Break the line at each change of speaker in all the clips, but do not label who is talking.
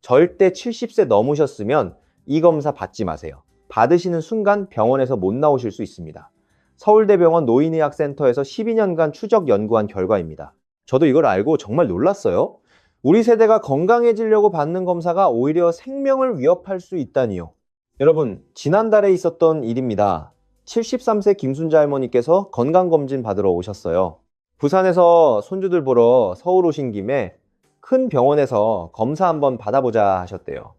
절대 70세 넘으셨으면 이 검사 받지 마세요. 받으시는 순간 병원에서 못 나오실 수 있습니다. 서울대병원 노인의학센터에서 12년간 추적 연구한 결과입니다. 저도 이걸 알고 정말 놀랐어요. 우리 세대가 건강해지려고 받는 검사가 오히려 생명을 위협할 수 있다니요. 여러분, 지난달에 있었던 일입니다. 73세 김순자 할머니께서 건강검진 받으러 오셨어요. 부산에서 손주들 보러 서울 오신 김에 큰 병원에서 검사 한번 받아보자 하셨대요.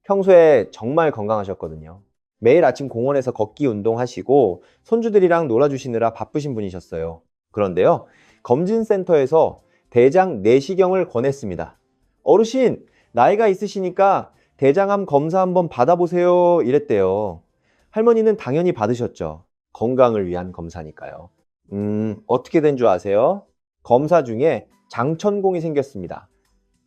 평소에 정말 건강하셨거든요. 매일 아침 공원에서 걷기 운동하시고 손주들이랑 놀아주시느라 바쁘신 분이셨어요. 그런데요, 검진센터에서 대장 내시경을 권했습니다. 어르신, 나이가 있으시니까 대장암 검사 한번 받아보세요 이랬대요. 할머니는 당연히 받으셨죠. 건강을 위한 검사니까요. 어떻게 된 줄 아세요? 검사 중에 장천공이 생겼습니다.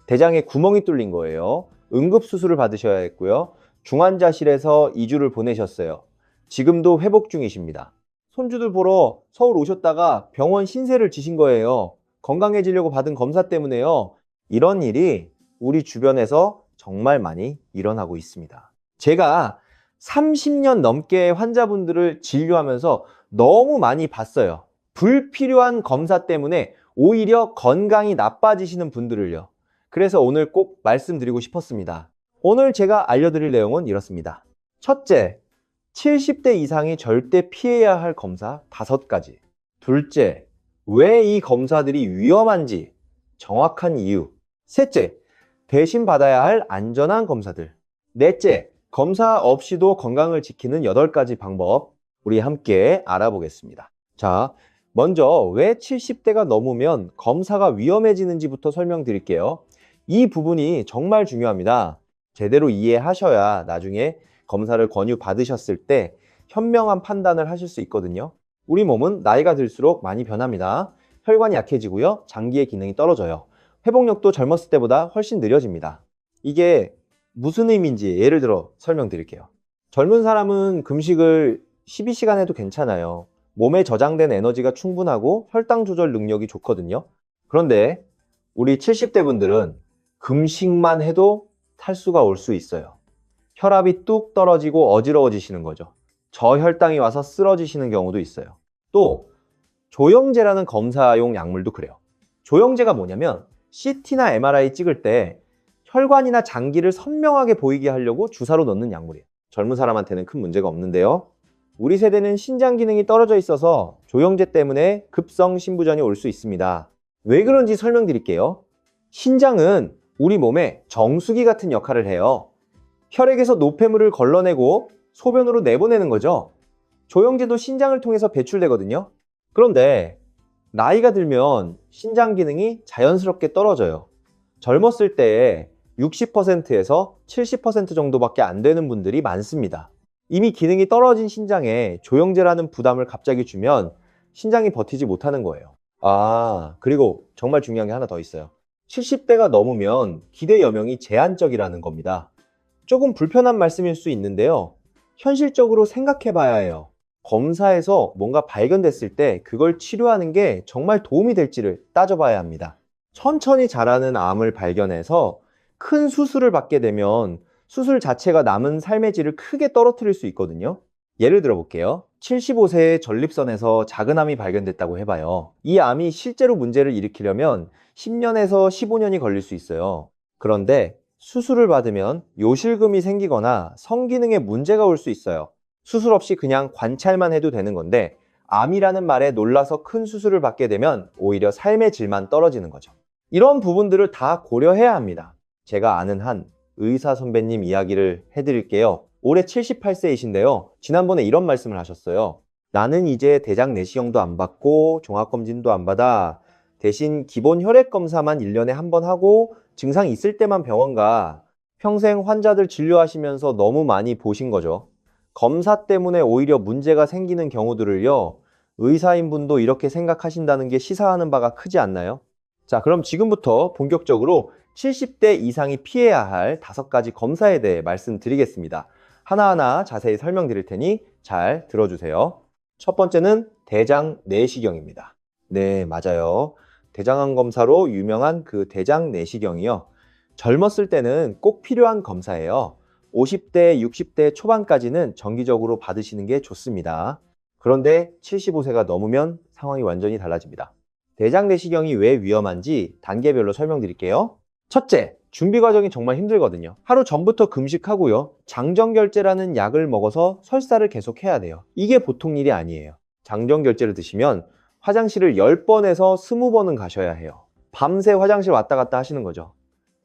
대장에 구멍이 뚫린 거예요. 응급수술을 받으셔야 했고요. 중환자실에서 2주를 보내셨어요. 지금도 회복 중이십니다. 손주들 보러 서울 오셨다가 병원 신세를 지신 거예요. 건강해지려고 받은 검사 때문에요. 이런 일이 우리 주변에서 정말 많이 일어나고 있습니다. 제가 30년 넘게 환자분들을 진료하면서 너무 많이 봤어요. 불필요한 검사 때문에 오히려 건강이 나빠지시는 분들을요. 그래서 오늘 꼭 말씀드리고 싶었습니다. 오늘 제가 알려드릴 내용은 이렇습니다. 첫째, 70대 이상이 절대 피해야 할 검사 5가지. 둘째, 왜 이 검사들이 위험한지 정확한 이유. 셋째, 대신 받아야 할 안전한 검사들. 넷째, 검사 없이도 건강을 지키는 8가지 방법. 우리 함께 알아보겠습니다. 자, 먼저 왜 70대가 넘으면 검사가 위험해지는지부터 설명드릴게요. 이 부분이 정말 중요합니다. 제대로 이해하셔야 나중에 검사를 권유받으셨을 때 현명한 판단을 하실 수 있거든요. 우리 몸은 나이가 들수록 많이 변합니다. 혈관이 약해지고요. 장기의 기능이 떨어져요. 회복력도 젊었을 때보다 훨씬 느려집니다. 이게 무슨 의미인지 예를 들어 설명드릴게요. 젊은 사람은 금식을 12시간 해도 괜찮아요. 몸에 저장된 에너지가 충분하고 혈당 조절 능력이 좋거든요. 그런데 우리 70대 분들은 금식만 해도 탈수가 올 수 있어요. 혈압이 뚝 떨어지고 어지러워지시는 거죠. 저혈당이 와서 쓰러지시는 경우도 있어요. 또 조영제라는 검사용 약물도 그래요. 조영제가 뭐냐면 CT나 MRI 찍을 때 혈관이나 장기를 선명하게 보이게 하려고 주사로 넣는 약물이에요. 젊은 사람한테는 큰 문제가 없는데요. 우리 세대는 신장 기능이 떨어져 있어서 조영제 때문에 급성 신부전이 올 수 있습니다. 왜 그런지 설명드릴게요. 신장은 우리 몸의 정수기 같은 역할을 해요. 혈액에서 노폐물을 걸러내고 소변으로 내보내는 거죠. 조영제도 신장을 통해서 배출되거든요. 그런데 나이가 들면 신장 기능이 자연스럽게 떨어져요. 젊었을 때에 60%에서 70% 정도밖에 안 되는 분들이 많습니다. 이미 기능이 떨어진 신장에 조영제라는 부담을 갑자기 주면 신장이 버티지 못하는 거예요. 그리고 정말 중요한 게 하나 더 있어요. 70대가 넘으면 기대 여명이 제한적이라는 겁니다. 조금 불편한 말씀일 수 있는데요. 현실적으로 생각해 봐야 해요. 검사에서 뭔가 발견됐을 때 그걸 치료하는 게 정말 도움이 될지를 따져봐야 합니다. 천천히 자라는 암을 발견해서 큰 수술을 받게 되면 수술 자체가 남은 삶의 질을 크게 떨어뜨릴 수 있거든요. 예를 들어 볼게요. 75세의 전립선에서 작은 암이 발견됐다고 해봐요. 이 암이 실제로 문제를 일으키려면 10년에서 15년이 걸릴 수 있어요. 그런데 수술을 받으면 요실금이 생기거나 성기능에 문제가 올 수 있어요. 수술 없이 그냥 관찰만 해도 되는 건데 암이라는 말에 놀라서 큰 수술을 받게 되면 오히려 삶의 질만 떨어지는 거죠. 이런 부분들을 다 고려해야 합니다. 제가 아는 한 의사 선배님 이야기를 해드릴게요. 올해 78세이신데요. 지난번에 이런 말씀을 하셨어요. 나는 이제 대장 내시경도 안 받고 종합검진도 안 받아. 대신 기본 혈액검사만 1년에 한 번 하고 증상 있을 때만 병원 가. 평생 환자들 진료하시면서 너무 많이 보신 거죠. 검사 때문에 오히려 문제가 생기는 경우들을요. 의사인 분도 이렇게 생각하신다는 게 시사하는 바가 크지 않나요? 자, 그럼 지금부터 본격적으로 70대 이상이 피해야 할 5가지 검사에 대해 말씀드리겠습니다. 하나하나 자세히 설명드릴 테니 잘 들어주세요. 첫 번째는 대장 내시경입니다. 네, 맞아요. 대장암 검사로 유명한 그 대장 내시경이요. 젊었을 때는 꼭 필요한 검사예요. 50대, 60대 초반까지는 정기적으로 받으시는 게 좋습니다. 그런데 75세가 넘으면 상황이 완전히 달라집니다. 대장 내시경이 왜 위험한지 단계별로 설명드릴게요. 첫째, 준비 과정이 정말 힘들거든요. 하루 전부터 금식하고요. 장정결제라는 약을 먹어서 설사를 계속 해야 돼요. 이게 보통 일이 아니에요. 장정결제를 드시면 화장실을 10번에서 20번은 가셔야 해요. 밤새 화장실 왔다 갔다 하시는 거죠.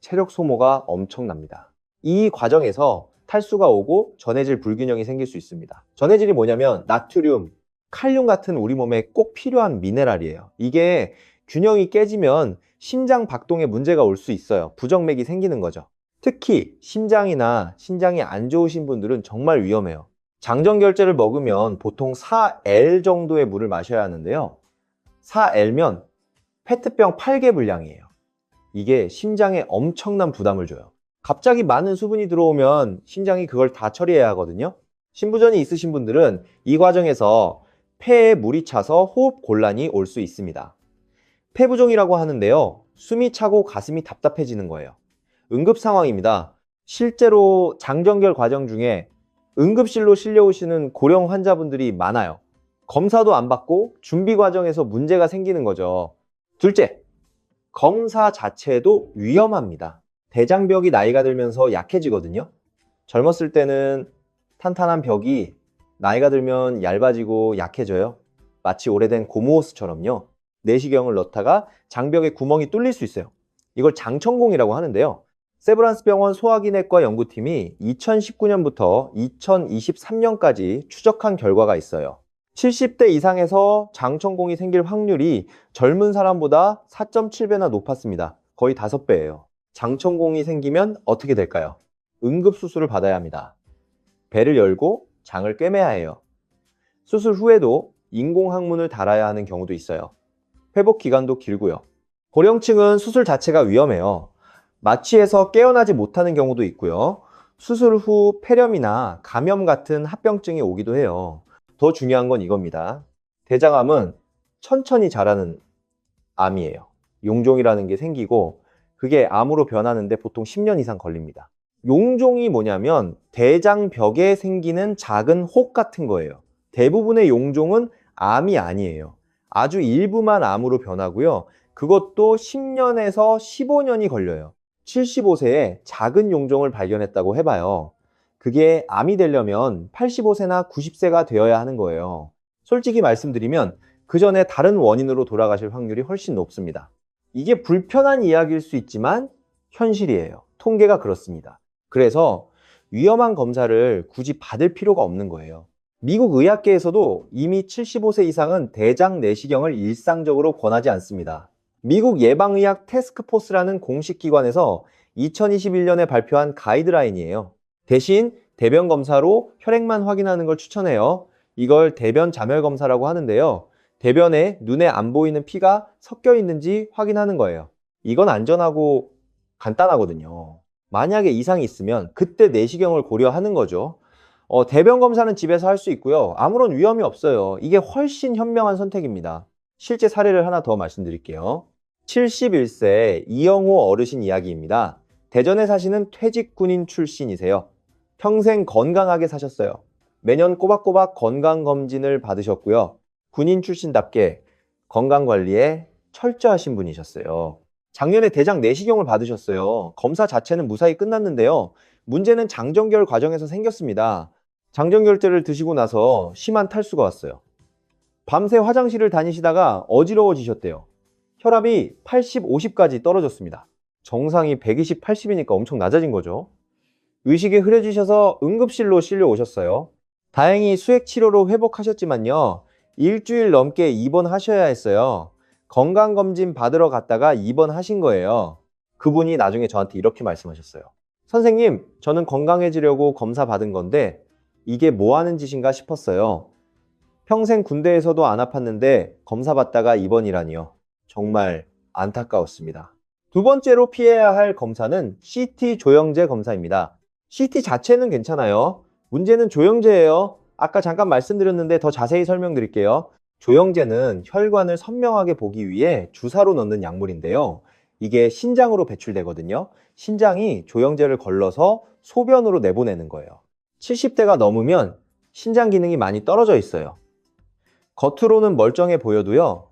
체력 소모가 엄청납니다. 이 과정에서 탈수가 오고 전해질 불균형이 생길 수 있습니다. 전해질이 뭐냐면 나트륨, 칼륨 같은 우리 몸에 꼭 필요한 미네랄이에요. 이게 균형이 깨지면 심장 박동에 문제가 올 수 있어요. 부정맥이 생기는 거죠. 특히 심장이나 신장이 안 좋으신 분들은 정말 위험해요. 장정결제를 먹으면 보통 4L 정도의 물을 마셔야 하는데요. 4L면 페트병 8개 분량이에요. 이게 심장에 엄청난 부담을 줘요. 갑자기 많은 수분이 들어오면 심장이 그걸 다 처리해야 하거든요. 신부전이 있으신 분들은 이 과정에서 폐에 물이 차서 호흡 곤란이 올 수 있습니다. 폐부종이라고 하는데요. 숨이 차고 가슴이 답답해지는 거예요. 응급 상황입니다. 실제로 장정결 과정 중에 응급실로 실려오시는 고령 환자분들이 많아요. 검사도 안 받고 준비 과정에서 문제가 생기는 거죠. 둘째, 검사 자체도 위험합니다. 대장벽이 나이가 들면서 약해지거든요. 젊었을 때는 탄탄한 벽이 나이가 들면 얇아지고 약해져요. 마치 오래된 고무호스처럼요. 내시경을 넣다가 장벽에 구멍이 뚫릴 수 있어요. 이걸 장천공이라고 하는데요. 세브란스 병원 소화기내과 연구팀이 2019년부터 2023년까지 추적한 결과가 있어요. 70대 이상에서 장천공이 생길 확률이 젊은 사람보다 4.7배나 높았습니다. 거의 5배예요. 장천공이 생기면 어떻게 될까요? 응급수술을 받아야 합니다. 배를 열고 장을 꿰매야 해요. 수술 후에도 인공항문을 달아야 하는 경우도 있어요. 회복 기간도 길고요. 고령층은 수술 자체가 위험해요. 마취해서 깨어나지 못하는 경우도 있고요. 수술 후 폐렴이나 감염 같은 합병증이 오기도 해요. 더 중요한 건 이겁니다. 대장암은 천천히 자라는 암이에요. 용종이라는 게 생기고 그게 암으로 변하는데 보통 10년 이상 걸립니다. 용종이 뭐냐면 대장벽에 생기는 작은 혹 같은 거예요. 대부분의 용종은 암이 아니에요. 아주 일부만 암으로 변하고요. 그것도 10년에서 15년이 걸려요. 75세에 작은 용종을 발견했다고 해봐요. 그게 암이 되려면 85세나 90세가 되어야 하는 거예요. 솔직히 말씀드리면 그 전에 다른 원인으로 돌아가실 확률이 훨씬 높습니다. 이게 불편한 이야기일 수 있지만 현실이에요. 통계가 그렇습니다. 그래서 위험한 검사를 굳이 받을 필요가 없는 거예요. 미국 의학계에서도 이미 75세 이상은 대장 내시경을 일상적으로 권하지 않습니다. 미국 예방의학 태스크포스라는 공식 기관에서 2021년에 발표한 가이드라인이에요. 대신 대변 검사로 혈액만 확인하는 걸 추천해요. 이걸 대변 자멸 검사라고 하는데요. 대변에 눈에 안 보이는 피가 섞여 있는지 확인하는 거예요. 이건 안전하고 간단하거든요. 만약에 이상이 있으면 그때 내시경을 고려하는 거죠. 대변 검사는 집에서 할 수 있고요. 아무런 위험이 없어요. 이게 훨씬 현명한 선택입니다. 실제 사례를 하나 더 말씀드릴게요. 71세 이영호 어르신 이야기입니다. 대전에 사시는 퇴직 군인 출신이세요. 평생 건강하게 사셨어요. 매년 꼬박꼬박 건강검진을 받으셨고요. 군인 출신답게 건강관리에 철저하신 분이셨어요. 작년에 대장 내시경을 받으셨어요. 검사 자체는 무사히 끝났는데요. 문제는 장정결 과정에서 생겼습니다. 장정결제를 드시고 나서 심한 탈수가 왔어요. 밤새 화장실을 다니시다가 어지러워지셨대요. 혈압이 80, 50까지 떨어졌습니다. 정상이 120, 80이니까 엄청 낮아진 거죠. 의식이 흐려지셔서 응급실로 실려 오셨어요. 다행히 수액치료로 회복하셨지만요. 일주일 넘게 입원하셔야 했어요. 건강검진 받으러 갔다가 입원하신 거예요. 그분이 나중에 저한테 이렇게 말씀하셨어요. 선생님, 저는 건강해지려고 검사 받은 건데 이게 뭐 하는 짓인가 싶었어요. 평생 군대에서도 안 아팠는데 검사 받다가 입원이라니요. 정말 안타까웠습니다. 두 번째로 피해야 할 검사는 CT 조영제 검사입니다. CT 자체는 괜찮아요. 문제는 조영제예요. 아까 잠깐 말씀드렸는데 더 자세히 설명드릴게요. 조영제는 혈관을 선명하게 보기 위해 주사로 넣는 약물인데요. 이게 신장으로 배출되거든요. 신장이 조영제를 걸러서 소변으로 내보내는 거예요. 70대가 넘으면 신장 기능이 많이 떨어져 있어요. 겉으로는 멀쩡해 보여도요,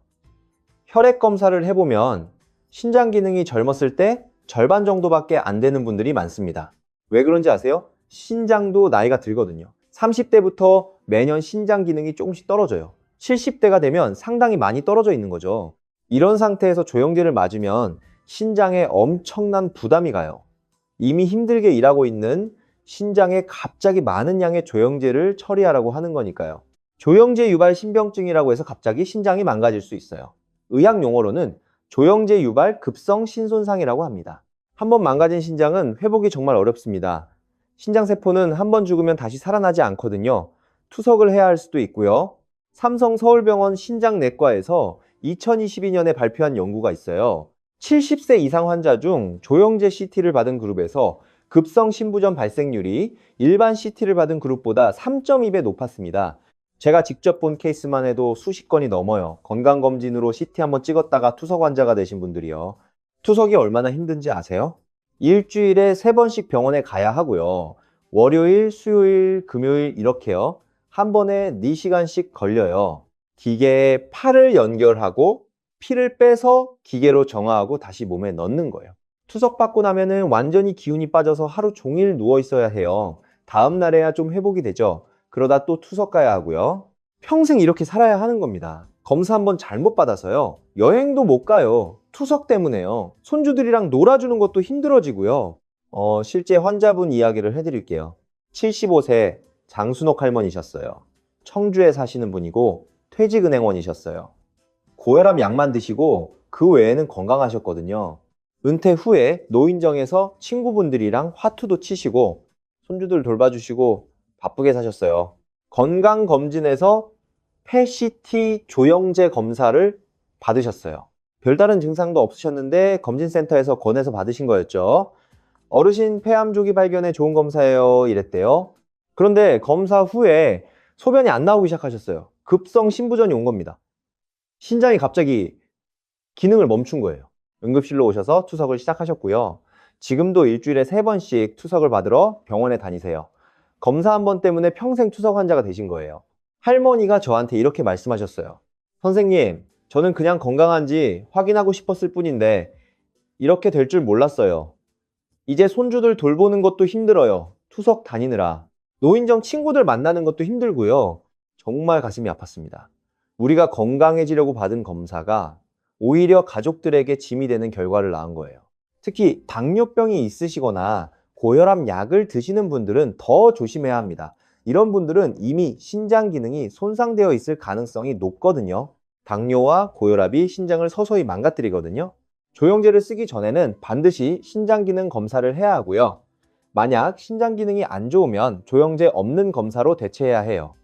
혈액 검사를 해보면 신장 기능이 젊었을 때 절반 정도밖에 안 되는 분들이 많습니다. 왜 그런지 아세요? 신장도 나이가 들거든요. 30대부터 매년 신장 기능이 조금씩 떨어져요. 70대가 되면 상당히 많이 떨어져 있는 거죠. 이런 상태에서 조영제를 맞으면 신장에 엄청난 부담이 가요. 이미 힘들게 일하고 있는 신장에 갑자기 많은 양의 조영제를 처리하라고 하는 거니까요. 조영제 유발 신병증이라고 해서 갑자기 신장이 망가질 수 있어요. 의학 용어로는 조영제 유발 급성 신손상이라고 합니다. 한번 망가진 신장은 회복이 정말 어렵습니다. 신장세포는 한번 죽으면 다시 살아나지 않거든요. 투석을 해야 할 수도 있고요. 삼성 서울병원 신장내과에서 2022년에 발표한 연구가 있어요. 70세 이상 환자 중 조영제 CT를 받은 그룹에서 급성 신부전 발생률이 일반 CT를 받은 그룹보다 3.2배 높았습니다. 제가 직접 본 케이스만 해도 수십 건이 넘어요. 건강검진으로 CT 한번 찍었다가 투석 환자가 되신 분들이요. 투석이 얼마나 힘든지 아세요? 일주일에 3번씩 병원에 가야 하고요. 월요일, 수요일, 금요일 이렇게요. 한 번에 4시간씩 걸려요. 기계에 팔을 연결하고 피를 빼서 기계로 정화하고 다시 몸에 넣는 거예요. 투석 받고 나면은 완전히 기운이 빠져서 하루 종일 누워 있어야 해요. 다음 날에야 좀 회복이 되죠. 그러다 또 투석 가야 하고요. 평생 이렇게 살아야 하는 겁니다. 검사 한번 잘못 받아서요. 여행도 못 가요. 투석 때문에요. 손주들이랑 놀아주는 것도 힘들어지고요. 실제 환자분 이야기를 해드릴게요. 75세 장순옥 할머니셨어요. 청주에 사시는 분이고 퇴직은행원이셨어요. 고혈압 약만 드시고 그 외에는 건강하셨거든요. 은퇴 후에 노인정에서 친구분들이랑 화투도 치시고 손주들 돌봐주시고 바쁘게 사셨어요. 건강검진에서 PET 조영제 검사를 받으셨어요. 별다른 증상도 없으셨는데 검진센터에서 권해서 받으신 거였죠. 어르신 폐암 조기 발견에 좋은 검사예요 이랬대요. 그런데 검사 후에 소변이 안 나오기 시작하셨어요. 급성 신부전이 온 겁니다. 신장이 갑자기 기능을 멈춘 거예요. 응급실로 오셔서 투석을 시작하셨고요. 지금도 일주일에 3번씩 투석을 받으러 병원에 다니세요. 검사 한 번 때문에 평생 투석 환자가 되신 거예요. 할머니가 저한테 이렇게 말씀하셨어요. 선생님, 저는 그냥 건강한지 확인하고 싶었을 뿐인데 이렇게 될 줄 몰랐어요. 이제 손주들 돌보는 것도 힘들어요. 투석 다니느라. 노인정 친구들 만나는 것도 힘들고요. 정말 가슴이 아팠습니다. 우리가 건강해지려고 받은 검사가 오히려 가족들에게 짐이 되는 결과를 낳은 거예요. 특히 당뇨병이 있으시거나 고혈압 약을 드시는 분들은 더 조심해야 합니다. 이런 분들은 이미 신장 기능이 손상되어 있을 가능성이 높거든요. 당뇨와 고혈압이 신장을 서서히 망가뜨리거든요. 조영제를 쓰기 전에는 반드시 신장 기능 검사를 해야 하고요. 만약 신장 기능이 안 좋으면 조영제 없는 검사로 대체해야 해요.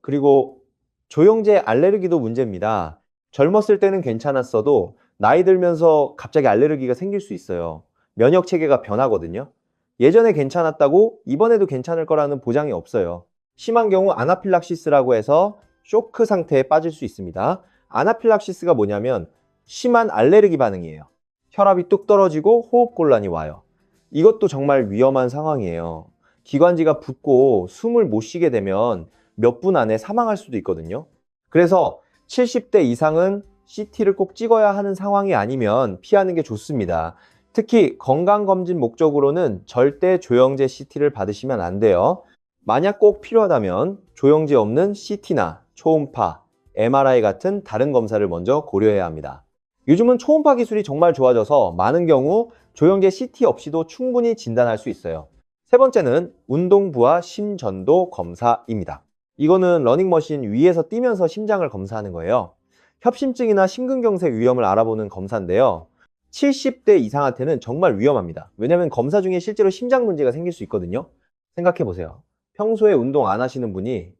그리고 조영제 알레르기도 문제입니다. 젊었을 때는 괜찮았어도 나이 들면서 갑자기 알레르기가 생길 수 있어요. 면역 체계가 변하거든요. 예전에 괜찮았다고 이번에도 괜찮을 거라는 보장이 없어요. 심한 경우 아나필락시스라고 해서 쇼크 상태에 빠질 수 있습니다. 아나필락시스가 뭐냐면 심한 알레르기 반응이에요. 혈압이 뚝 떨어지고 호흡곤란이 와요. 이것도 정말 위험한 상황이에요. 기관지가 붓고 숨을 못 쉬게 되면 몇 분 안에 사망할 수도 있거든요. 그래서 70대 이상은 CT를 꼭 찍어야 하는 상황이 아니면 피하는 게 좋습니다. 특히 건강검진 목적으로는 절대 조영제 CT를 받으시면 안 돼요. 만약 꼭 필요하다면 조영제 없는 CT나 초음파, MRI 같은 다른 검사를 먼저 고려해야 합니다. 요즘은 초음파 기술이 정말 좋아져서 많은 경우 조영제 CT 없이도 충분히 진단할 수 있어요. 세 번째는 운동부하 심전도 검사입니다. 이거는 러닝머신 위에서 뛰면서 심장을 검사하는 거예요. 협심증이나 심근경색 위험을 알아보는 검사인데요. 70대 이상한테는 정말 위험합니다. 왜냐하면 검사 중에 실제로 심장 문제가 생길 수 있거든요. 생각해 보세요. 평소에 운동 안 하시는 분이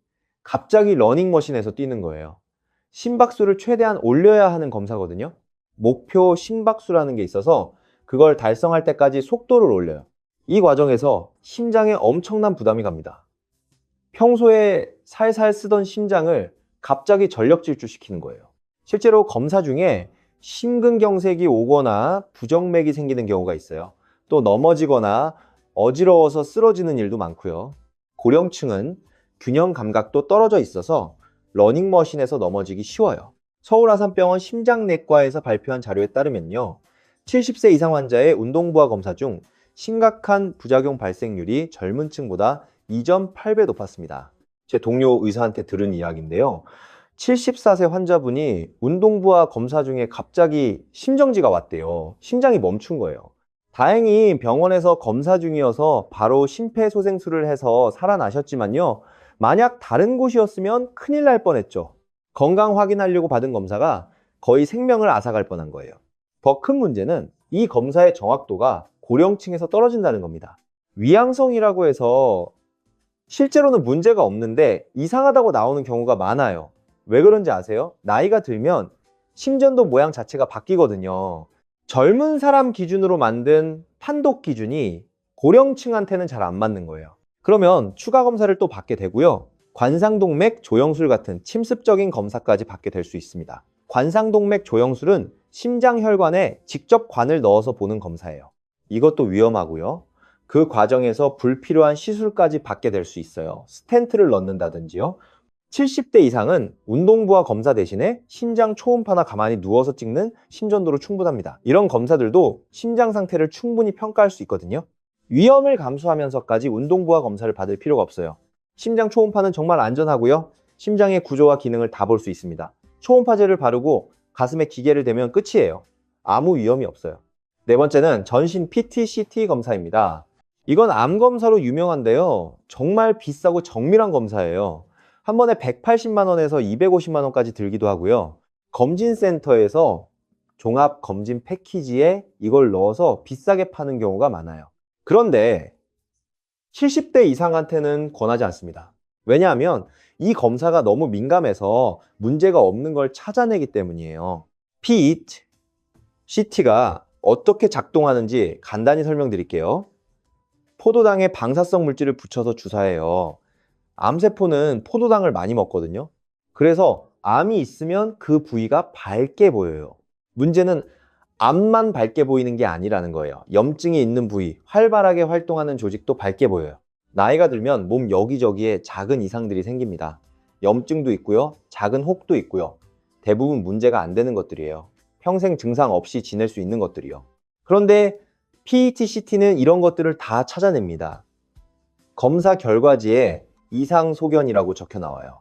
갑자기 러닝머신에서 뛰는 거예요. 심박수를 최대한 올려야 하는 검사거든요. 목표 심박수라는 게 있어서 그걸 달성할 때까지 속도를 올려요. 이 과정에서 심장에 엄청난 부담이 갑니다. 평소에 살살 쓰던 심장을 갑자기 전력 질주시키는 거예요. 실제로 검사 중에 심근경색이 오거나 부정맥이 생기는 경우가 있어요. 또 넘어지거나 어지러워서 쓰러지는 일도 많고요. 고령층은 균형 감각도 떨어져 있어서 러닝머신에서 넘어지기 쉬워요. 서울아산병원 심장내과에서 발표한 자료에 따르면요, 70세 이상 환자의 운동부하 검사 중 심각한 부작용 발생률이 젊은 층보다 2.8배 높았습니다. 제 동료 의사한테 들은 이야기인데요. 74세 환자분이 운동부하 검사 중에 갑자기 심정지가 왔대요. 심장이 멈춘 거예요. 다행히 병원에서 검사 중이어서 바로 심폐소생술을 해서 살아나셨지만요. 만약 다른 곳이었으면 큰일 날 뻔했죠. 건강 확인하려고 받은 검사가 거의 생명을 앗아갈 뻔한 거예요. 더 큰 문제는 이 검사의 정확도가 고령층에서 떨어진다는 겁니다. 위양성이라고 해서 실제로는 문제가 없는데 이상하다고 나오는 경우가 많아요. 왜 그런지 아세요? 나이가 들면 심전도 모양 자체가 바뀌거든요. 젊은 사람 기준으로 만든 판독 기준이 고령층한테는 잘 안 맞는 거예요. 그러면 추가 검사를 또 받게 되고요. 관상동맥 조영술 같은 침습적인 검사까지 받게 될 수 있습니다. 관상동맥 조영술은 심장혈관에 직접 관을 넣어서 보는 검사예요. 이것도 위험하고요. 그 과정에서 불필요한 시술까지 받게 될 수 있어요. 스텐트를 넣는다든지요. 70대 이상은 운동부하 검사 대신에 심장 초음파나 가만히 누워서 찍는 심전도로 충분합니다. 이런 검사들도 심장 상태를 충분히 평가할 수 있거든요. 위험을 감수하면서까지 운동부하 검사를 받을 필요가 없어요. 심장 초음파는 정말 안전하고요. 심장의 구조와 기능을 다 볼 수 있습니다. 초음파제를 바르고 가슴에 기계를 대면 끝이에요. 아무 위험이 없어요. 네 번째는 전신 PT-CT 검사입니다. 이건 암 검사로 유명한데요. 정말 비싸고 정밀한 검사예요. 한 번에 180만 원에서 250만 원까지 들기도 하고요. 검진센터에서 종합 검진 패키지에 이걸 넣어서 비싸게 파는 경우가 많아요. 그런데 70대 이상한테는 권하지 않습니다. 왜냐하면 이 검사가 너무 민감해서 문제가 없는 걸 찾아내기 때문이에요. PET, CT가 어떻게 작동하는지 간단히 설명드릴게요. 포도당에 방사성 물질을 붙여서 주사해요. 암세포는 포도당을 많이 먹거든요. 그래서 암이 있으면 그 부위가 밝게 보여요. 문제는 암만 밝게 보이는 게 아니라는 거예요. 염증이 있는 부위, 활발하게 활동하는 조직도 밝게 보여요. 나이가 들면 몸 여기저기에 작은 이상들이 생깁니다. 염증도 있고요. 작은 혹도 있고요. 대부분 문제가 안 되는 것들이에요. 평생 증상 없이 지낼 수 있는 것들이요. 그런데 PET-CT는 이런 것들을 다 찾아냅니다. 검사 결과지에 이상 소견이라고 적혀 나와요.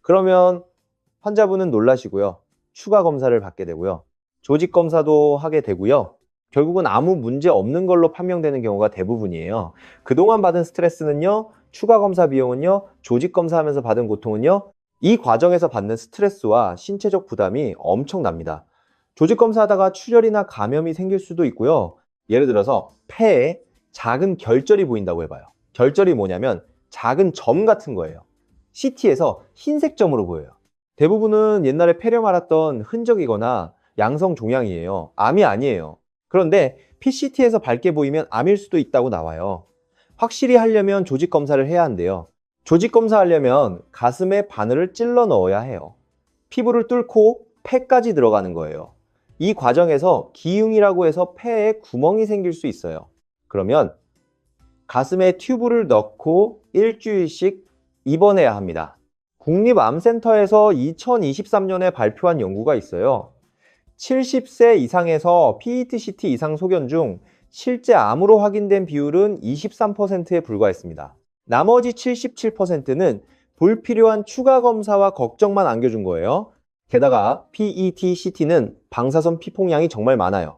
그러면 환자분은 놀라시고요. 추가 검사를 받게 되고요. 조직 검사도 하게 되고요. 결국은 아무 문제 없는 걸로 판명되는 경우가 대부분이에요. 그동안 받은 스트레스는요, 추가 검사 비용은요, 조직 검사하면서 받은 고통은요, 이 과정에서 받는 스트레스와 신체적 부담이 엄청납니다. 조직 검사하다가 출혈이나 감염이 생길 수도 있고요. 예를 들어서 폐에 작은 결절이 보인다고 해봐요. 결절이 뭐냐면 작은 점 같은 거예요. CT에서 흰색 점으로 보여요. 대부분은 옛날에 폐렴 앓았던 흔적이거나 양성 종양이에요. 암이 아니에요. 그런데 PCT에서 밝게 보이면 암일 수도 있다고 나와요. 확실히 하려면 조직 검사를 해야 한대요. 조직 검사하려면 가슴에 바늘을 찔러 넣어야 해요. 피부를 뚫고 폐까지 들어가는 거예요. 이 과정에서 기흉이라고 해서 폐에 구멍이 생길 수 있어요. 그러면 가슴에 튜브를 넣고 일주일씩 입원해야 합니다. 국립암센터에서 2023년에 발표한 연구가 있어요. 70세 이상에서 PET-CT 이상 소견 중 실제 암으로 확인된 비율은 23%에 불과했습니다. 나머지 77%는 불필요한 추가 검사와 걱정만 안겨준 거예요. 게다가 PET-CT는 방사선 피폭량이 정말 많아요.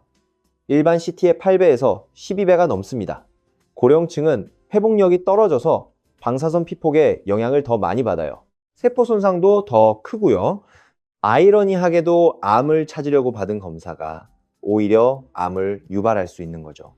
일반 CT의 8배에서 12배가 넘습니다. 고령층은 회복력이 떨어져서 방사선 피폭에 영향을 더 많이 받아요. 세포 손상도 더 크고요. 아이러니하게도 암을 찾으려고 받은 검사가 오히려 암을 유발할 수 있는 거죠.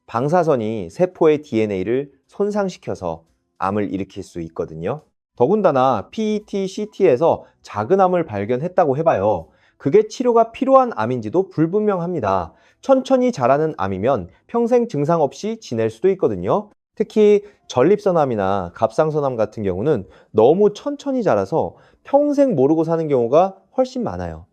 방사선이 세포의 DNA를 손상시켜서 암을 일으킬 수 있거든요. 더군다나 PET-CT에서 작은 암을 발견했다고 해봐요. 그게 치료가 필요한 암인지도 불분명합니다. 천천히 자라는 암이면 평생 증상 없이 지낼 수도 있거든요. 특히 전립선암이나 갑상선암 같은 경우는 너무 천천히 자라서 평생 모르고 사는 경우가 훨씬 많아요.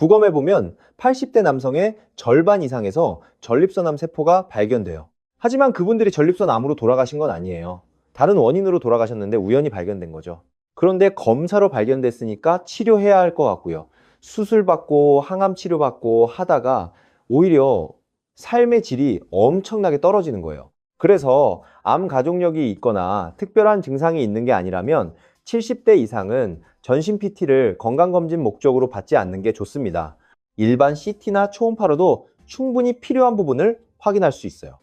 부검해 보면 80대 남성의 절반 이상에서 전립선암 세포가 발견돼요. 하지만 그분들이 전립선암으로 돌아가신 건 아니에요. 다른 원인으로 돌아가셨는데 우연히 발견된 거죠. 그런데 검사로 발견됐으니까 치료해야 할 것 같고요. 수술받고 항암 치료받고 하다가 오히려 삶의 질이 엄청나게 떨어지는 거예요. 그래서 암 가족력이 있거나 특별한 증상이 있는 게 아니라면 70대 이상은 전신 PT를 건강검진 목적으로 받지 않는 게 좋습니다. 일반 CT나 초음파로도 충분히 필요한 부분을 확인할 수 있어요.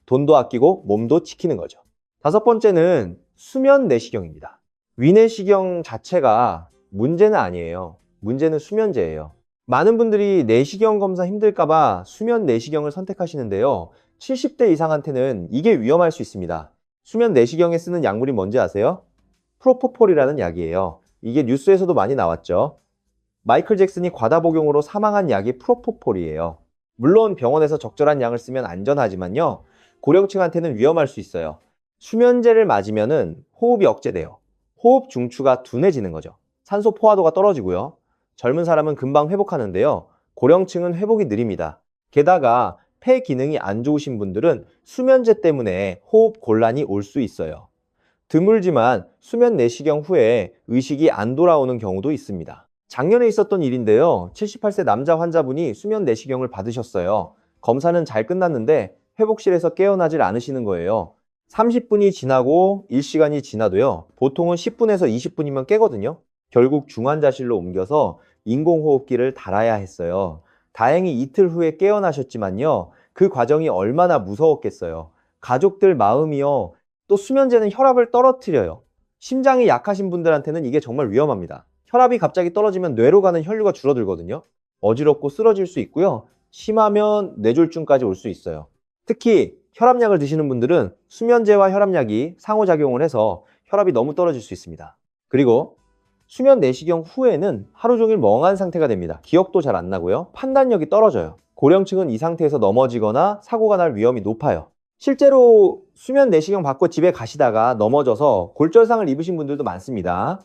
돈도 아끼고 몸도 지키는 거죠. 다섯 번째는 수면 내시경입니다. 위내시경 자체가 문제는 아니에요. 문제는 수면제예요. 많은 분들이 내시경 검사 힘들까봐 수면 내시경을 선택하시는데요. 70대 이상한테는 이게 위험할 수 있습니다. 수면 내시경에 쓰는 약물이 뭔지 아세요? 프로포폴이라는 약이에요. 이게 뉴스에서도 많이 나왔죠. 마이클 잭슨이 과다 복용으로 사망한 약이 프로포폴이에요. 물론 병원에서 적절한 양을 쓰면 안전하지만요. 고령층한테는 위험할 수 있어요. 수면제를 맞으면은 호흡이 억제돼요. 호흡 중추가 둔해지는 거죠. 산소 포화도가 떨어지고요. 젊은 사람은 금방 회복하는데요. 고령층은 회복이 느립니다. 게다가 폐 기능이 안 좋으신 분들은 수면제 때문에 호흡 곤란이 올 수 있어요. 드물지만 수면 내시경 후에 의식이 안 돌아오는 경우도 있습니다. 작년에 있었던 일인데요. 78세 남자 환자분이 수면 내시경을 받으셨어요. 검사는 잘 끝났는데 회복실에서 깨어나질 않으시는 거예요. 30분이 지나고 1시간이 지나도요. 보통은 10분에서 20분이면 깨거든요. 결국 중환자실로 옮겨서 인공호흡기를 달아야 했어요. 다행히 이틀 후에 깨어나셨지만요. 그 과정이 얼마나 무서웠겠어요. 가족들 마음이요. 또 수면제는 혈압을 떨어뜨려요. 심장이 약하신 분들한테는 이게 정말 위험합니다. 혈압이 갑자기 떨어지면 뇌로 가는 혈류가 줄어들거든요. 어지럽고 쓰러질 수 있고요. 심하면 뇌졸중까지 올 수 있어요. 특히 혈압약을 드시는 분들은 수면제와 혈압약이 상호작용을 해서 혈압이 너무 떨어질 수 있습니다. 그리고 수면 내시경 후에는 하루 종일 멍한 상태가 됩니다. 기억도 잘 안 나고요. 판단력이 떨어져요. 고령층은 이 상태에서 넘어지거나 사고가 날 위험이 높아요. 실제로 수면 내시경 받고 집에 가시다가 넘어져서 골절상을 입으신 분들도 많습니다.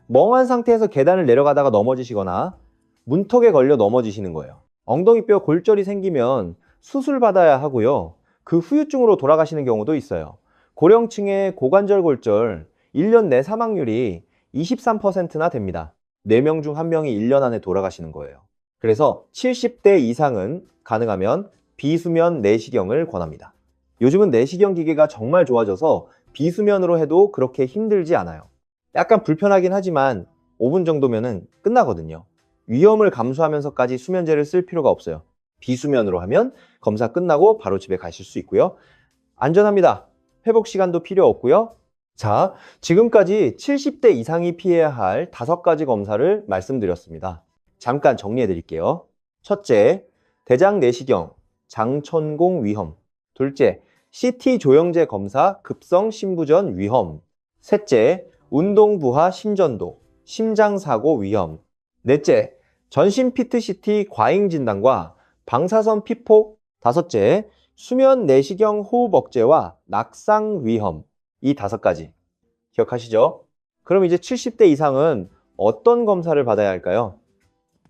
멍한 상태에서 계단을 내려가다가 넘어지시거나 문턱에 걸려 넘어지시는 거예요. 엉덩이뼈 골절이 생기면 수술 받아야 하고요. 그 후유증으로 돌아가시는 경우도 있어요. 고령층의 고관절 골절 1년 내 사망률이 23%나 됩니다. 4명 중 1명이 1년 안에 돌아가시는 거예요. 그래서 70대 이상은 가능하면 비수면 내시경을 권합니다. 요즘은 내시경 기계가 정말 좋아져서 비수면으로 해도 그렇게 힘들지 않아요. 약간 불편하긴 하지만 5분 정도면 끝나거든요. 위험을 감수하면서까지 수면제를 쓸 필요가 없어요. 비수면으로 하면 검사 끝나고 바로 집에 가실 수 있고요. 안전합니다. 회복 시간도 필요 없고요. 자, 지금까지 70대 이상이 피해야 할 5가지 검사를 말씀드렸습니다. 잠깐 정리해 드릴게요. 첫째, 대장 내시경, 장천공 위험. 둘째, CT 조영제 검사 급성 심부전 위험. 셋째, 운동 부하 심전도, 심장사고 위험. 넷째, 전신 PTCT 과잉 진단과 방사선 피폭. 다섯째, 수면 내시경 호흡 억제와 낙상 위험. 이 5가지 기억하시죠? 그럼 이제 70대 이상은 어떤 검사를 받아야 할까요?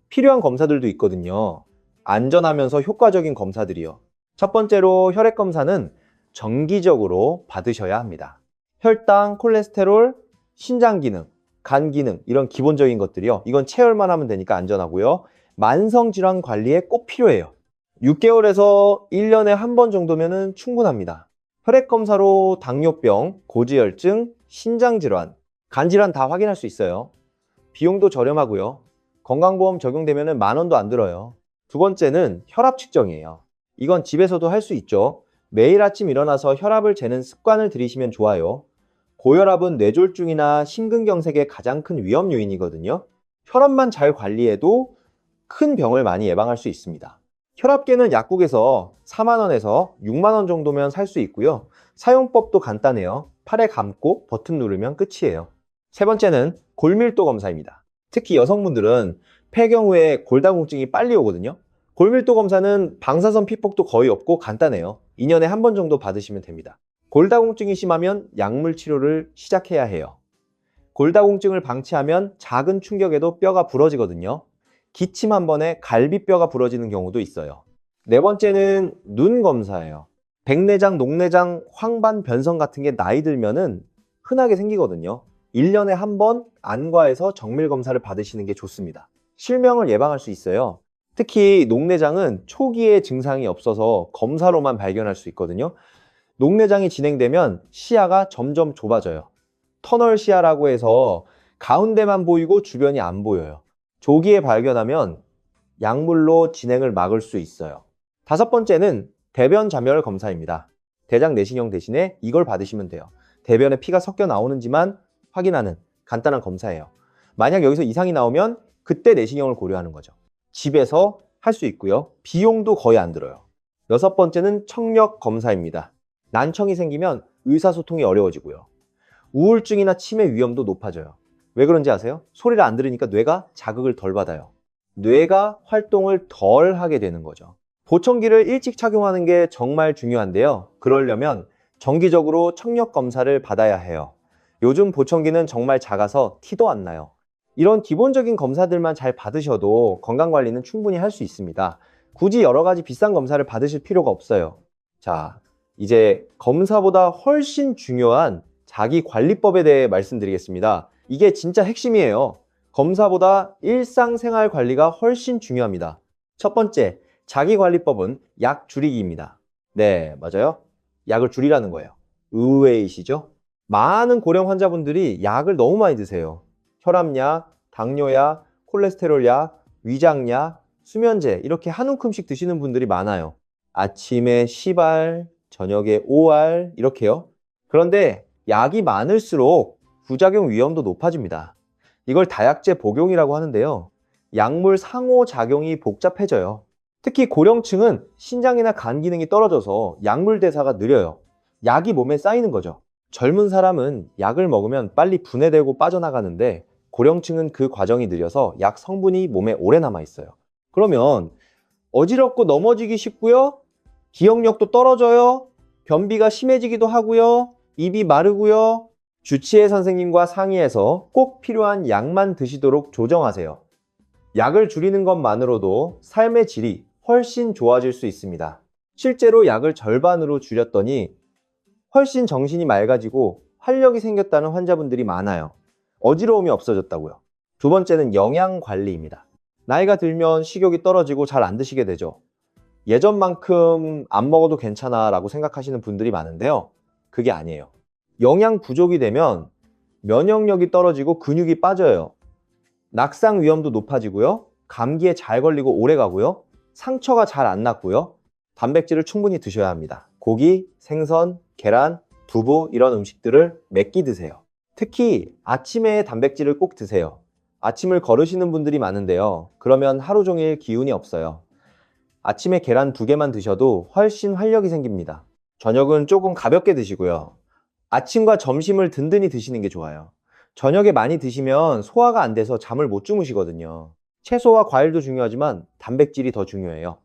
필요한 검사들도 있거든요. 안전하면서 효과적인 검사들이요. 첫 번째로 혈액 검사는 정기적으로 받으셔야 합니다. 혈당, 콜레스테롤, 신장 기능, 간 기능 이런 기본적인 것들이요. 이건 체열만 하면 되니까 안전하고요. 만성 질환 관리에 꼭 필요해요. 6개월에서 1년에 한 번 정도면 충분합니다. 혈액 검사로 당뇨병, 고지혈증, 신장질환, 간질환 다 확인할 수 있어요. 비용도 저렴하고요. 건강보험 적용되면 10,000원도 안 들어요. 두 번째는 혈압 측정이에요. 이건 집에서도 할 수 있죠. 매일 아침 일어나서 혈압을 재는 습관을 들이시면 좋아요. 고혈압은 뇌졸중이나 심근경색의 가장 큰 위험 요인이거든요. 혈압만 잘 관리해도 큰 병을 많이 예방할 수 있습니다. 혈압계는 약국에서 40,000원에서 60,000원 정도면 살 수 있고요. 사용법도 간단해요. 팔에 감고 버튼 누르면 끝이에요. 세 번째는 골밀도 검사입니다. 특히 여성분들은 폐경 후에 골다공증이 빨리 오거든요. 골밀도 검사는 방사선 피폭도 거의 없고 간단해요. 2년에 한 번 정도 받으시면 됩니다. 골다공증이 심하면 약물 치료를 시작해야 해요. 골다공증을 방치하면 작은 충격에도 뼈가 부러지거든요. 기침 한 번에 갈비뼈가 부러지는 경우도 있어요. 네 번째는 눈 검사예요. 백내장, 녹내장, 황반, 변성 같은 게 나이 들면은 흔하게 생기거든요. 1년에 한 번 안과에서 정밀 검사를 받으시는 게 좋습니다. 실명을 예방할 수 있어요. 특히 녹내장은 초기에 증상이 없어서 검사로만 발견할 수 있거든요. 녹내장이 진행되면 시야가 점점 좁아져요. 터널 시야라고 해서 가운데만 보이고 주변이 안 보여요. 조기에 발견하면 약물로 진행을 막을 수 있어요. 다섯 번째는 대변 잠열 검사입니다. 대장 내시경 대신에 이걸 받으시면 돼요. 대변에 피가 섞여 나오는지만 확인하는 간단한 검사예요. 만약 여기서 이상이 나오면 그때 내시경을 고려하는 거죠. 집에서 할 수 있고요. 비용도 거의 안 들어요. 여섯 번째는 청력 검사입니다. 난청이 생기면 의사소통이 어려워지고요. 우울증이나 치매 위험도 높아져요. 왜 그런지 아세요? 소리를 안 들으니까 뇌가 자극을 덜 받아요. 뇌가 활동을 덜 하게 되는 거죠. 보청기를 일찍 착용하는 게 정말 중요한데요. 그러려면 정기적으로 청력 검사를 받아야 해요. 요즘 보청기는 정말 작아서 티도 안 나요. 이런 기본적인 검사들만 잘 받으셔도 건강관리는 충분히 할 수 있습니다. 굳이 여러 가지 비싼 검사를 받으실 필요가 없어요. 자, 이제 검사보다 훨씬 중요한 자기관리법에 대해 말씀드리겠습니다. 이게 진짜 핵심이에요. 검사보다 일상생활 관리가 훨씬 중요합니다. 첫 번째, 자기관리법은 약 줄이기입니다. 네, 맞아요. 약을 줄이라는 거예요. 의외이시죠? 많은 고령 환자분들이 약을 너무 많이 드세요. 혈압약, 당뇨약, 콜레스테롤약, 위장약, 수면제 이렇게 한 움큼씩 드시는 분들이 많아요. 아침에 10알, 저녁에 5알 이렇게요. 그런데 약이 많을수록 부작용 위험도 높아집니다. 이걸 다약제 복용이라고 하는데요. 약물 상호작용이 복잡해져요. 특히 고령층은 신장이나 간 기능이 떨어져서 약물 대사가 느려요. 약이 몸에 쌓이는 거죠. 젊은 사람은 약을 먹으면 빨리 분해되고 빠져나가는데 고령층은 그 과정이 느려서 약 성분이 몸에 오래 남아 있어요. 그러면 어지럽고 넘어지기 쉽고요. 기억력도 떨어져요. 변비가 심해지기도 하고요. 입이 마르고요. 주치의 선생님과 상의해서 꼭 필요한 약만 드시도록 조정하세요. 약을 줄이는 것만으로도 삶의 질이 훨씬 좋아질 수 있습니다. 실제로 약을 절반으로 줄였더니 훨씬 정신이 맑아지고 활력이 생겼다는 환자분들이 많아요. 어지러움이 없어졌다고요. 두 번째는 영양 관리입니다. 나이가 들면 식욕이 떨어지고 잘 안 드시게 되죠. 예전만큼 안 먹어도 괜찮아 라고 생각하시는 분들이 많은데요. 그게 아니에요. 영양 부족이 되면 면역력이 떨어지고 근육이 빠져요. 낙상 위험도 높아지고요. 감기에 잘 걸리고 오래 가고요. 상처가 잘 안 낫고요. 단백질을 충분히 드셔야 합니다. 고기, 생선, 계란, 두부 이런 음식들을 몇 끼 드세요. 특히 아침에 단백질을 꼭 드세요. 아침을 거르시는 분들이 많은데요. 그러면 하루 종일 기운이 없어요. 아침에 계란 2개만 드셔도 훨씬 활력이 생깁니다. 저녁은 조금 가볍게 드시고요. 아침과 점심을 든든히 드시는 게 좋아요. 저녁에 많이 드시면 소화가 안 돼서 잠을 못 주무시거든요. 채소와 과일도 중요하지만 단백질이 더 중요해요.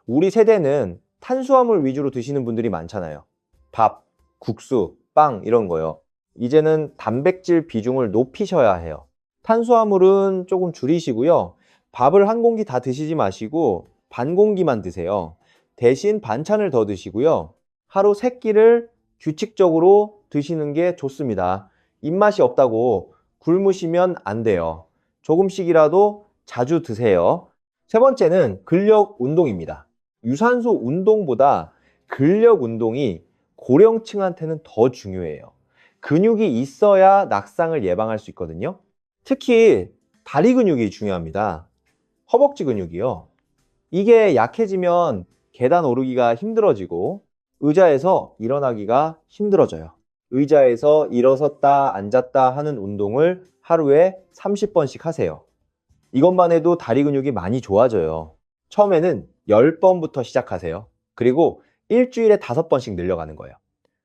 우리 세대는 탄수화물 위주로 드시는 분들이 많잖아요. 밥, 국수, 빵 이런 거요. 이제는 단백질 비중을 높이셔야 해요. 탄수화물은 조금 줄이시고요. 밥을 한 공기 다 드시지 마시고 반 공기만 드세요. 대신 반찬을 더 드시고요. 하루 3끼를 규칙적으로 드시는 게 좋습니다. 입맛이 없다고 굶으시면 안 돼요. 조금씩이라도 자주 드세요. 세 번째는 근력 운동입니다. 유산소 운동보다 근력 운동이 고령층한테는 더 중요해요. 근육이 있어야 낙상을 예방할 수 있거든요. 특히 다리 근육이 중요합니다. 허벅지 근육이요. 이게 약해지면 계단 오르기가 힘들어지고 의자에서 일어나기가 힘들어져요. 의자에서 일어섰다 앉았다 하는 운동을 하루에 30번씩 하세요. 이것만 해도 다리 근육이 많이 좋아져요. 처음에는 10번부터 시작하세요. 그리고 일주일에 5번씩 늘려가는 거예요.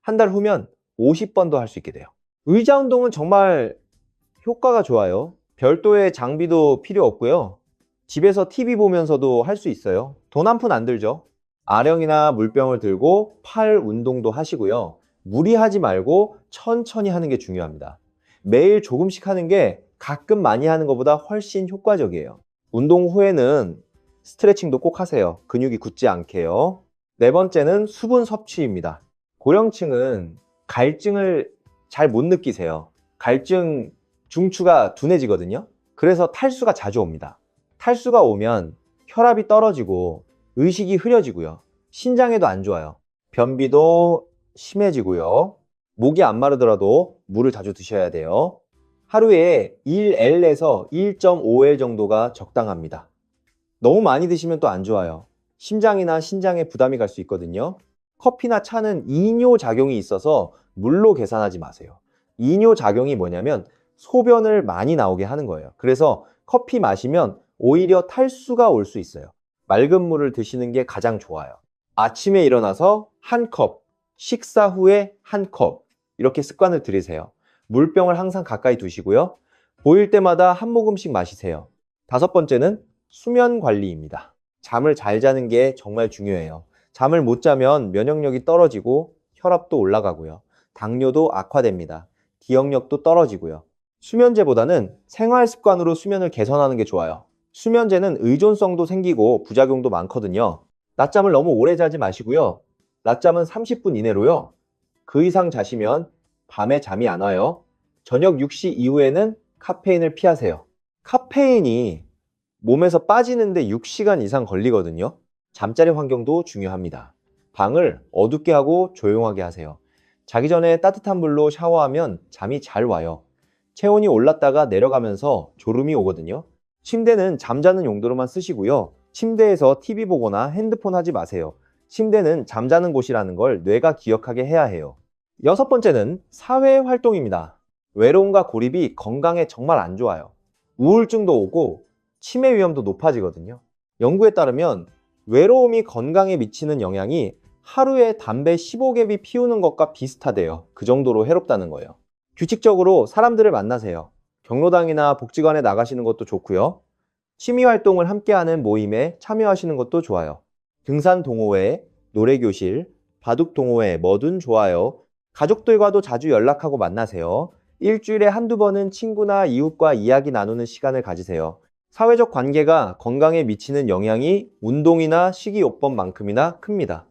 한 달 후면 50번도 할 수 있게 돼요. 의자 운동은 정말 효과가 좋아요. 별도의 장비도 필요 없고요. 집에서 TV 보면서도 할 수 있어요. 돈 한 푼 안 들죠. 아령이나 물병을 들고 팔 운동도 하시고요. 무리하지 말고 천천히 하는 게 중요합니다. 매일 조금씩 하는 게 가끔 많이 하는 것보다 훨씬 효과적이에요. 운동 후에는 스트레칭도 꼭 하세요. 근육이 굳지 않게요. 네 번째는 수분 섭취입니다. 고령층은 갈증을 잘 못 느끼세요. 갈증 중추가 둔해지거든요. 그래서 탈수가 자주 옵니다. 탈수가 오면 혈압이 떨어지고 의식이 흐려지고요. 신장에도 안 좋아요. 변비도 심해지고요. 목이 안 마르더라도 물을 자주 드셔야 돼요. 하루에 1L에서 1.5L 정도가 적당합니다. 너무 많이 드시면 또 안 좋아요. 심장이나 신장에 부담이 갈 수 있거든요. 커피나 차는 이뇨 작용이 있어서 물로 계산하지 마세요. 이뇨 작용이 뭐냐면 소변을 많이 나오게 하는 거예요. 그래서 커피 마시면 오히려 탈수가 올 수 있어요. 맑은 물을 드시는 게 가장 좋아요. 아침에 일어나서 한 컵, 식사 후에 한 컵, 이렇게 습관을 들이세요. 물병을 항상 가까이 두시고요. 보일 때마다 한 모금씩 마시세요. 다섯 번째는 수면 관리입니다. 잠을 잘 자는 게 정말 중요해요. 잠을 못 자면 면역력이 떨어지고 혈압도 올라가고요. 당뇨도 악화됩니다. 기억력도 떨어지고요. 수면제보다는 생활 습관으로 수면을 개선하는 게 좋아요. 수면제는 의존성도 생기고 부작용도 많거든요. 낮잠을 너무 오래 자지 마시고요. 낮잠은 30분 이내로요. 그 이상 자시면 밤에 잠이 안 와요. 저녁 6시 이후에는 카페인을 피하세요. 카페인이 몸에서 빠지는데 6시간 이상 걸리거든요. 잠자리 환경도 중요합니다. 방을 어둡게 하고 조용하게 하세요. 자기 전에 따뜻한 물로 샤워하면 잠이 잘 와요. 체온이 올랐다가 내려가면서 졸음이 오거든요. 침대는 잠자는 용도로만 쓰시고요. 침대에서 TV 보거나 핸드폰 하지 마세요. 침대는 잠자는 곳이라는 걸 뇌가 기억하게 해야 해요. 여섯 번째는 사회 활동입니다. 외로움과 고립이 건강에 정말 안 좋아요. 우울증도 오고 치매 위험도 높아지거든요. 연구에 따르면 외로움이 건강에 미치는 영향이 하루에 담배 15갭이 피우는 것과 비슷하대요. 그 정도로 해롭다는 거예요. 규칙적으로 사람들을 만나세요. 경로당이나 복지관에 나가시는 것도 좋고요. 취미 활동을 함께하는 모임에 참여하시는 것도 좋아요. 등산 동호회, 노래교실, 바둑 동호회 뭐든 좋아요. 가족들과도 자주 연락하고 만나세요. 일주일에 한두 번은 친구나 이웃과 이야기 나누는 시간을 가지세요. 사회적 관계가 건강에 미치는 영향이 운동이나 식이요법만큼이나 큽니다.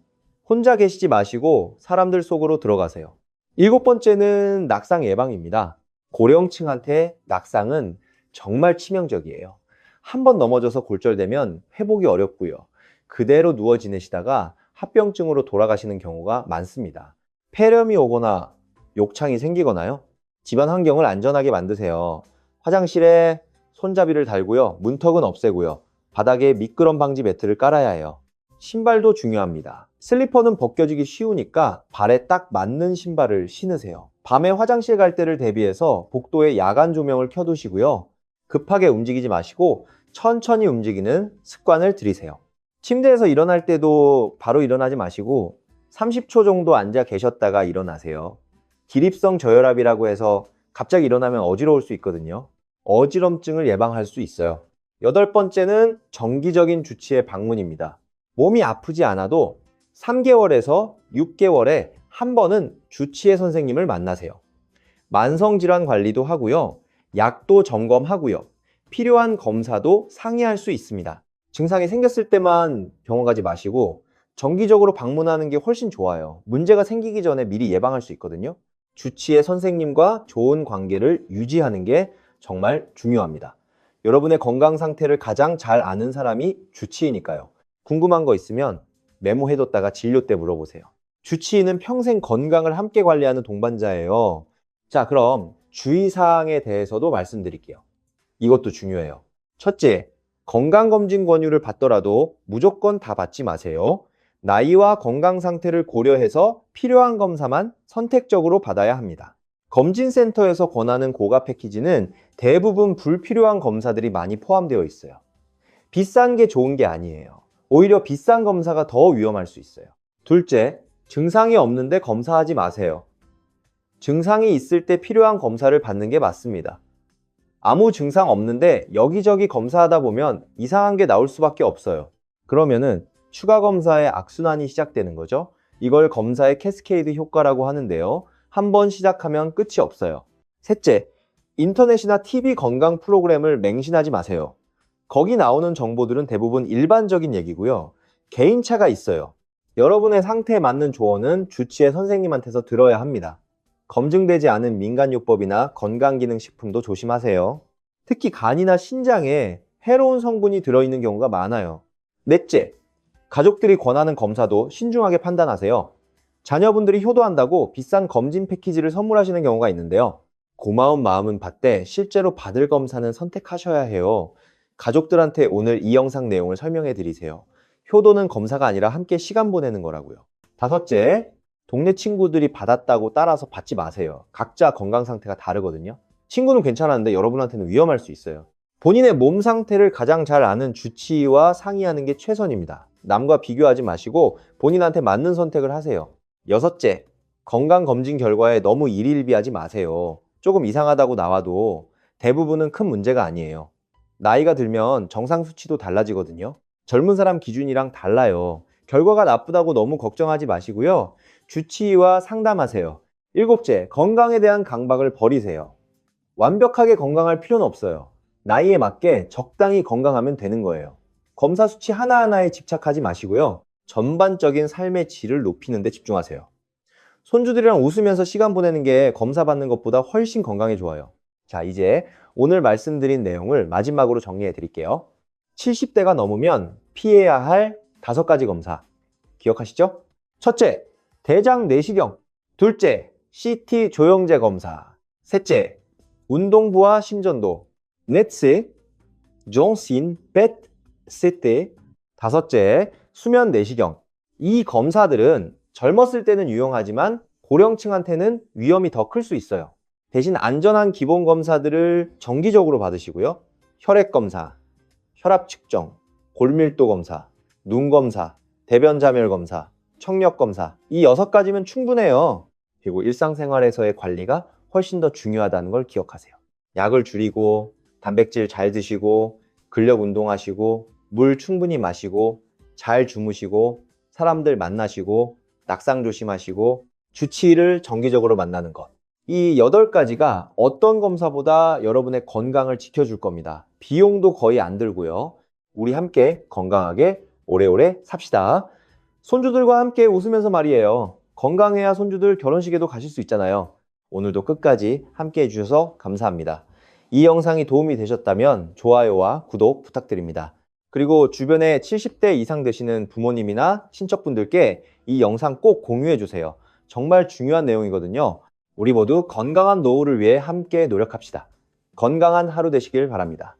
혼자 계시지 마시고 사람들 속으로 들어가세요. 일곱 번째는 낙상 예방입니다. 고령층한테 낙상은 정말 치명적이에요. 한 번 넘어져서 골절되면 회복이 어렵고요. 그대로 누워 지내시다가 합병증으로 돌아가시는 경우가 많습니다. 폐렴이 오거나 욕창이 생기거나요. 집안 환경을 안전하게 만드세요. 화장실에 손잡이를 달고요. 문턱은 없애고요. 바닥에 미끄럼 방지 매트를 깔아야 해요. 신발도 중요합니다. 슬리퍼는 벗겨지기 쉬우니까 발에 딱 맞는 신발을 신으세요. 밤에 화장실 갈 때를 대비해서 복도에 야간 조명을 켜두시고요. 급하게 움직이지 마시고 천천히 움직이는 습관을 들이세요. 침대에서 일어날 때도 바로 일어나지 마시고 30초 정도 앉아 계셨다가 일어나세요. 기립성 저혈압이라고 해서 갑자기 일어나면 어지러울 수 있거든요. 어지럼증을 예방할 수 있어요. 여덟 번째는 정기적인 주치의 방문입니다. 몸이 아프지 않아도 3개월에서 6개월에 한 번은 주치의 선생님을 만나세요. 만성질환 관리도 하고요. 약도 점검하고요. 필요한 검사도 상의할 수 있습니다. 증상이 생겼을 때만 병원 가지 마시고 정기적으로 방문하는 게 훨씬 좋아요. 문제가 생기기 전에 미리 예방할 수 있거든요. 주치의 선생님과 좋은 관계를 유지하는 게 정말 중요합니다. 여러분의 건강 상태를 가장 잘 아는 사람이 주치의니까요. 궁금한 거 있으면 메모해뒀다가 진료 때 물어보세요. 주치의는 평생 건강을 함께 관리하는 동반자예요. 자, 그럼 주의사항에 대해서도 말씀드릴게요. 이것도 중요해요. 첫째, 건강검진 권유를 받더라도 무조건 다 받지 마세요. 나이와 건강 상태를 고려해서 필요한 검사만 선택적으로 받아야 합니다. 검진센터에서 권하는 고가 패키지는 대부분 불필요한 검사들이 많이 포함되어 있어요. 비싼 게 좋은 게 아니에요. 오히려 비싼 검사가 더 위험할 수 있어요. 둘째, 증상이 없는데 검사하지 마세요. 증상이 있을 때 필요한 검사를 받는 게 맞습니다. 아무 증상 없는데 여기저기 검사하다 보면 이상한 게 나올 수밖에 없어요. 그러면은 추가 검사의 악순환이 시작되는 거죠. 이걸 검사의 캐스케이드 효과라고 하는데요. 한 번 시작하면 끝이 없어요. 셋째, 인터넷이나 TV 건강 프로그램을 맹신하지 마세요. 거기 나오는 정보들은 대부분 일반적인 얘기고요. 개인차가 있어요. 여러분의 상태에 맞는 조언은 주치의 선생님한테서 들어야 합니다. 검증되지 않은 민간요법이나 건강기능식품도 조심하세요. 특히 간이나 신장에 해로운 성분이 들어있는 경우가 많아요. 넷째, 가족들이 권하는 검사도 신중하게 판단하세요. 자녀분들이 효도한다고 비싼 검진 패키지를 선물하시는 경우가 있는데요. 고마운 마음은 받되 실제로 받을 검사는 선택하셔야 해요. 가족들한테 오늘 이 영상 내용을 설명해 드리세요. 효도는 검사가 아니라 함께 시간 보내는 거라고요. 다섯째, 동네 친구들이 받았다고 따라서 받지 마세요. 각자 건강 상태가 다르거든요. 친구는 괜찮았는데 여러분한테는 위험할 수 있어요. 본인의 몸 상태를 가장 잘 아는 주치의와 상의하는 게 최선입니다. 남과 비교하지 마시고 본인한테 맞는 선택을 하세요. 여섯째, 건강검진 결과에 너무 일희일비하지 마세요. 조금 이상하다고 나와도 대부분은 큰 문제가 아니에요. 나이가 들면 정상 수치도 달라지거든요. 젊은 사람 기준이랑 달라요. 결과가 나쁘다고 너무 걱정하지 마시고요. 주치의와 상담하세요. 일곱째, 건강에 대한 강박을 버리세요. 완벽하게 건강할 필요는 없어요. 나이에 맞게 적당히 건강하면 되는 거예요. 검사 수치 하나하나에 집착하지 마시고요. 전반적인 삶의 질을 높이는 데 집중하세요. 손주들이랑 웃으면서 시간 보내는 게 검사 받는 것보다 훨씬 건강에 좋아요. 자, 이제 오늘 말씀드린 내용을 마지막으로 정리해 드릴게요. 70대가 넘으면 피해야 할 5가지 검사. 기억하시죠? 첫째, 대장 내시경. 둘째, CT 조영제 검사. 셋째, 운동부와 심전도. 넷째, 존신 펫 CT. 다섯째, 수면 내시경. 이 검사들은 젊었을 때는 유용하지만 고령층한테는 위험이 더 클 수 있어요. 대신 안전한 기본 검사들을 정기적으로 받으시고요. 혈액 검사, 혈압 측정, 골밀도 검사, 눈 검사, 대변 자멸 검사, 청력 검사, 이 6가지면 충분해요. 그리고 일상생활에서의 관리가 훨씬 더 중요하다는 걸 기억하세요. 약을 줄이고 단백질 잘 드시고 근력 운동하시고 물 충분히 마시고 잘 주무시고 사람들 만나시고 낙상 조심하시고 주치의를 정기적으로 만나는 것. 이 8가지가 어떤 검사보다 여러분의 건강을 지켜줄 겁니다. 비용도 거의 안 들고요. 우리 함께 건강하게 오래오래 삽시다. 손주들과 함께 웃으면서 말이에요. 건강해야 손주들 결혼식에도 가실 수 있잖아요. 오늘도 끝까지 함께 해주셔서 감사합니다. 이 영상이 도움이 되셨다면 좋아요와 구독 부탁드립니다. 그리고 주변에 70대 이상 되시는 부모님이나 친척분들께 이 영상 꼭 공유해 주세요. 정말 중요한 내용이거든요. 우리 모두 건강한 노후를 위해 함께 노력합시다. 건강한 하루 되시길 바랍니다.